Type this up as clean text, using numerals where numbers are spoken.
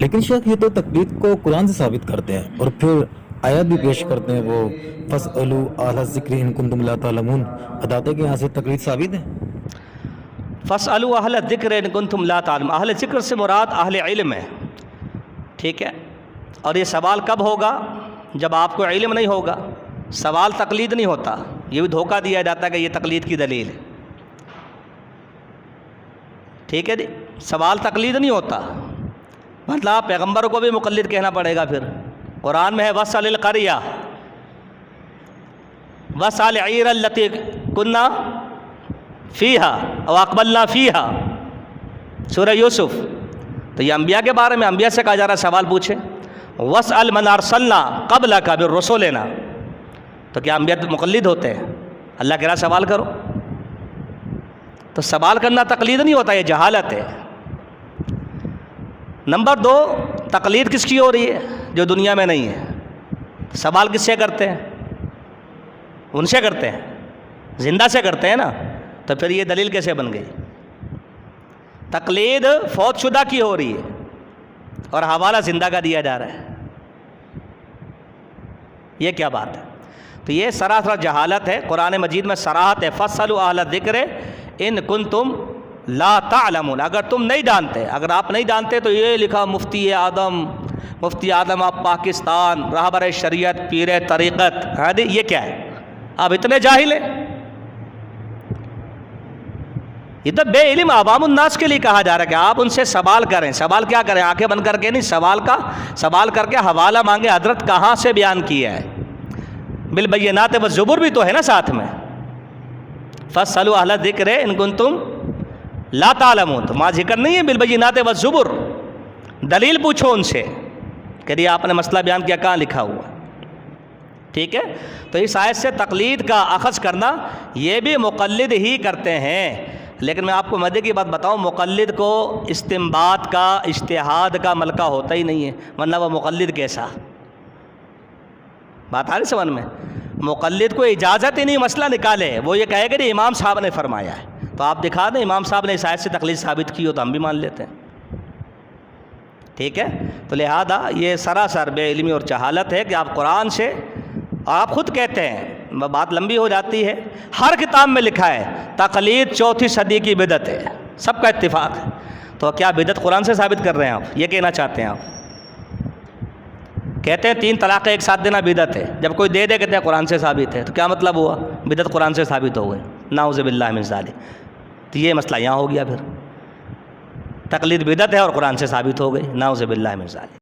لیکن شیخ یہ تو تقلید کو قرآن سے ثابت کرتے ہیں اور پھر آیات بھی پیش کرتے ہیں، وہ فَاسْأَلُوا أَهْلَ الذِّكْرِ إِن كُنتُمْ لَا تَعْلَمُونَ، بتاتے ہیں کہ یہاں سے تقلید ثابت ہے۔ فَاسْأَلُوا أَهْلَ الذِّكْرِ إِن كُنتُمْ لَا تَعْلَمُونَ، اہل ذکر سے مراد اہل علم ہے، ٹھیک ہے۔ اور یہ سوال کب ہوگا؟ جب آپ کو علم نہیں ہوگا۔ سوال تقلید نہیں ہوتا، یہ بھی دھوکہ دیا جاتا ہے کہ یہ تقلید کی دلیل ہے، ٹھیک ہے جی۔ سوال تقلید نہیں ہوتا، مطلب پیغمبر کو بھی مقلد کہنا پڑے گا۔ پھر قرآن میں ہے وَاسْأَلِ الْقَرْيَةَ وَاسْأَلِ الْعِيرَ الَّتِي كُنَّا فِيهَا أَوْ أَقْبَلْنَا فِيهَا، سورہ یوسف۔ تو یہ انبیاء کے بارے میں انبیاء سے کہا جا رہا ہے سوال پوچھے۔ وَاسْأَلْ مَنْ أَرْسَلْنَا قَبْلَكَ بِالرُّسُلِنَا، تو کیا انبیاء مقلد ہوتے ہیں؟ اللہ کہہ رہا سوال کرو۔ تو سوال کرنا تقلید نہیں ہوتا، یہ جہالت ہے۔ نمبر 2، تقلید کس کی ہو رہی ہے؟ جو دنیا میں نہیں ہے۔ سوال کس سے کرتے ہیں؟ ان سے کرتے ہیں، زندہ سے کرتے ہیں نا، تو پھر یہ دلیل کیسے بن گئی؟ تقلید فوت شدہ کی ہو رہی ہے اور حوالہ زندہ کا دیا جا رہا ہے، یہ کیا بات ہے؟ تو یہ سراسر جہالت ہے۔ قرآن مجید میں صراحت ہے فَاسْأَلُوا أَهْلَ الذِّكْرِ إِن كُنتُمْ لَا تَعْلَمُونَ، اگر تم نہیں جانتے، اگر آپ نہیں جانتے تو یہ لکھا مفتی اعظم آف پاکستان، رہبر شریعت، پیر طریقت، ہاں جی، یہ کیا ہے؟ آپ اتنے جاہل ہیں؟ یہ تو بے علم عوام الناس کے لیے کہا جا رہا ہے کہ آپ ان سے سوال کریں۔ سوال کیا کریں؟ آنکھیں بند کر کے نہیں، سوال کر کے حوالہ مانگے، حضرت کہاں سے بیان کیا ہے۔ بالبینات والزبر بھی تو ہے نا ساتھ میں، فَاسْأَلُوا أَهْلَ الذِّكْرِ إِن كُنتُمْ لَا تَعْلَمُونَ، تو وہاں ذکر نہیں ہے بالبینات والزبر، دلیل پوچھو ان سے کہ یہ آپ نے مسئلہ بیان کیا، کہاں لکھا ہوا، ٹھیک ہے۔ تو اس آیت سے تقلید کا اخذ کرنا، یہ بھی مقلد ہی کرتے ہیں۔ لیکن میں آپ کو مزے کی بات بتاؤں، مقلد کو استنباط کا، اجتہاد کا ملکہ ہوتا ہی نہیں ہے، ورنہ وہ مقلد کیسا؟ بات آ رہی سمجھ میں؟ مقلد کو اجازت ہی نہیں مسئلہ نکالے، وہ یہ کہے گا کہ امام صاحب نے فرمایا ہے، تو آپ دکھا دیں امام صاحب نے اس آیت سے تقلید ثابت کی ہو تو ہم بھی مان لیتے ہیں، ٹھیک ہے۔ تو لہذا یہ سراسر بے علمی اور جہالت ہے کہ آپ قرآن سے، آپ خود کہتے ہیں، بات لمبی ہو جاتی ہے، ہر کتاب میں لکھا ہے تقلید 4 صدی کی بدعت ہے، سب کا اتفاق ہے۔ تو کیا بدعت قرآن سے ثابت کر رہے ہیں آپ؟ یہ کہنا چاہتے ہیں آپ؟ کہتے ہیں 3 طلاقیں ایک ساتھ دینا بدعت ہے، جب کوئی دے کہتے ہیں قرآن سے ثابت ہے، تو کیا مطلب ہوا؟ بدعت قرآن سے ثابت ہو گئی، نعوذ باللہ من ذالک۔ تو یہ مسئلہ یہاں ہو گیا، پھر تقلید بدعت ہے اور قرآن سے ثابت ہو گئی، نعوذ باللہ من ذالک۔